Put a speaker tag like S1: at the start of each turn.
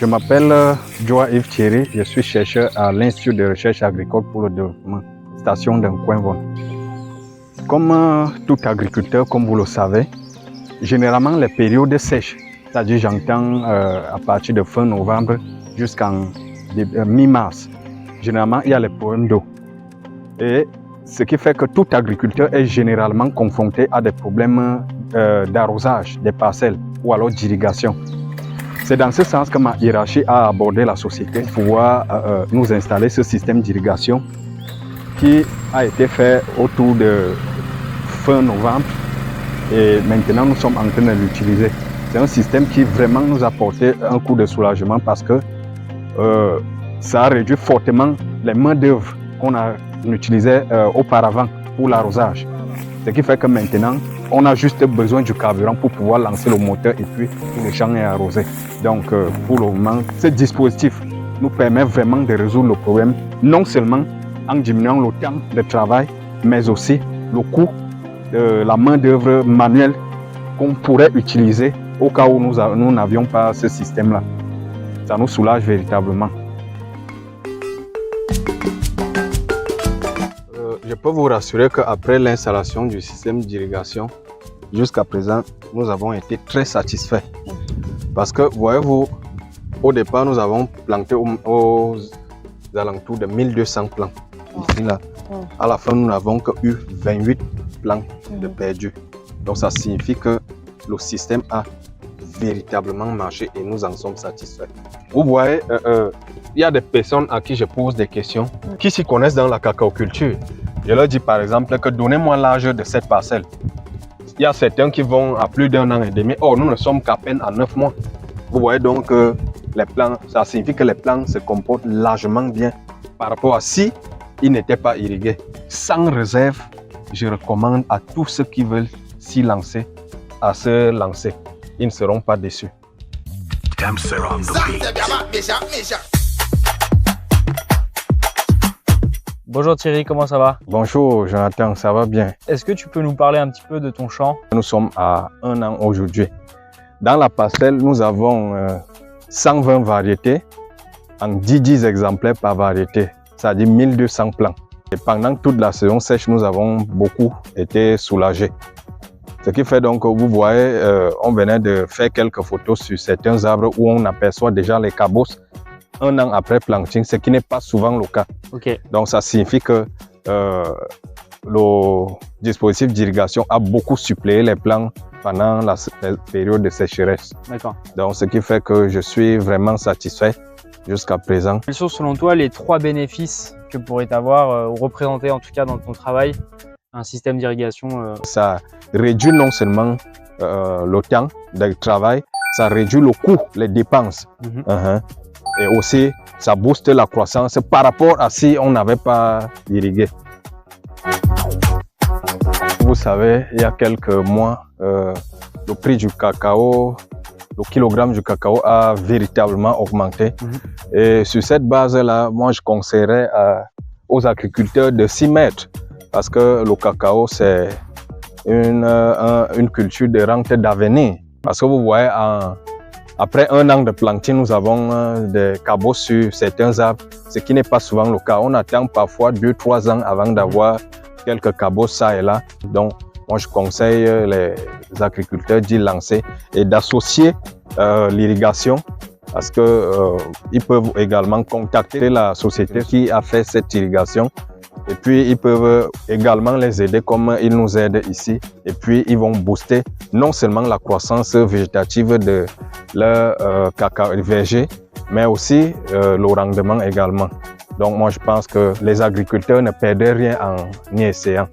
S1: Je m'appelle Joa-Yves Thierry, je suis chercheur à l'Institut de recherche agricole pour le développement, station d'Nkoinvon. Comme tout agriculteur, comme vous le savez, généralement les périodes sèches, c'est-à-dire j'entends à partir de fin novembre jusqu'en mi-mars, généralement il y a les problèmes d'eau. Et ce qui fait que tout agriculteur est généralement confronté à des problèmes d'arrosage des parcelles ou alors d'irrigation. C'est dans ce sens que ma hiérarchie a abordé la société pour pouvoir nous installer ce système d'irrigation qui a été fait autour de fin novembre et maintenant nous sommes en train de l'utiliser. C'est un système qui vraiment nous a apporté un coup de soulagement parce que ça a réduit fortement les mains d'œuvre qu'on a utilisées auparavant pour l'arrosage. Ce qui fait que maintenant, on a juste besoin du carburant pour pouvoir lancer le moteur et puis le champ est arrosé. Donc pour le moment, ce dispositif nous permet vraiment de résoudre le problème, non seulement en diminuant le temps de travail, mais aussi le coût de la main d'œuvre manuelle qu'on pourrait utiliser au cas où nous n'avions pas ce système-là. Ça nous soulage véritablement. Je peux vous rassurer qu'après l'installation du système d'irrigation, jusqu'à présent, nous avons été très satisfaits. Parce que, voyez-vous, au départ, nous avons planté aux alentours de 1200 plants. Ici, là. À la fin, nous n'avons eu 28 plants de perdus. Donc, ça signifie que le système a véritablement marché et nous en sommes satisfaits. Vous voyez, il y a des personnes à qui je pose des questions qui s'y connaissent dans la cacaoculture. Je leur dis par exemple que donnez-moi l'âge de cette parcelle. Il y a certains qui vont à plus d'1 an et demi. Or, nous ne sommes qu'à peine à 9 mois. Vous voyez donc que les plants, ça signifie que les plants se comportent largement bien par rapport à si ils n'étaient pas irrigués. Sans réserve, je recommande à tous ceux qui veulent s'y lancer, à se lancer. Ils ne seront pas déçus.
S2: Bonjour Thierry, comment ça va?
S1: Bonjour Jonathan, ça va bien?
S2: Est-ce que tu peux nous parler un petit peu de ton champ?
S1: Nous sommes à 1 an aujourd'hui. Dans la parcelle, nous avons 120 variétés en 10 exemplaires par variété, c'est-à-dire 1200 plants. Et pendant toute la saison sèche, nous avons beaucoup été soulagés. Ce qui fait donc que vous voyez, on venait de faire quelques photos sur certains arbres où on aperçoit déjà les cabosses 1 an après planting, ce qui n'est pas souvent le cas.
S2: Okay.
S1: Donc ça signifie que le dispositif d'irrigation a beaucoup suppléé les plants pendant la période de sécheresse.
S2: D'accord.
S1: Donc ce qui fait que je suis vraiment satisfait jusqu'à présent.
S2: Quels sont selon toi les 3 bénéfices que pourrait avoir ou représenter en tout cas dans ton travail un système d'irrigation?
S1: Ça réduit non seulement le temps de travail, ça réduit le coût, les dépenses. Et aussi, ça booste la croissance par rapport à si on n'avait pas irrigué. Vous savez, il y a quelques mois, le prix du cacao, le kilogramme du cacao a véritablement augmenté. Et sur cette base-là, moi je conseillerais aux agriculteurs de s'y mettre parce que le cacao, c'est une culture de rente d'avenir. Parce que vous voyez, après 1 an de planting, nous avons des cabosses sur certains arbres, ce qui n'est pas souvent le cas. On attend parfois 2-3 ans avant d'avoir quelques cabosses ça et là. Donc, moi, je conseille les agriculteurs d'y lancer et d'associer l'irrigation parce qu'ils peuvent également contacter la société qui a fait cette irrigation. Et puis, ils peuvent également les aider comme ils nous aident ici. Et puis, ils vont booster non seulement la croissance végétative de leur cacao verger, mais aussi le rendement également. Donc, moi, je pense que les agriculteurs ne perdent rien en y essayant.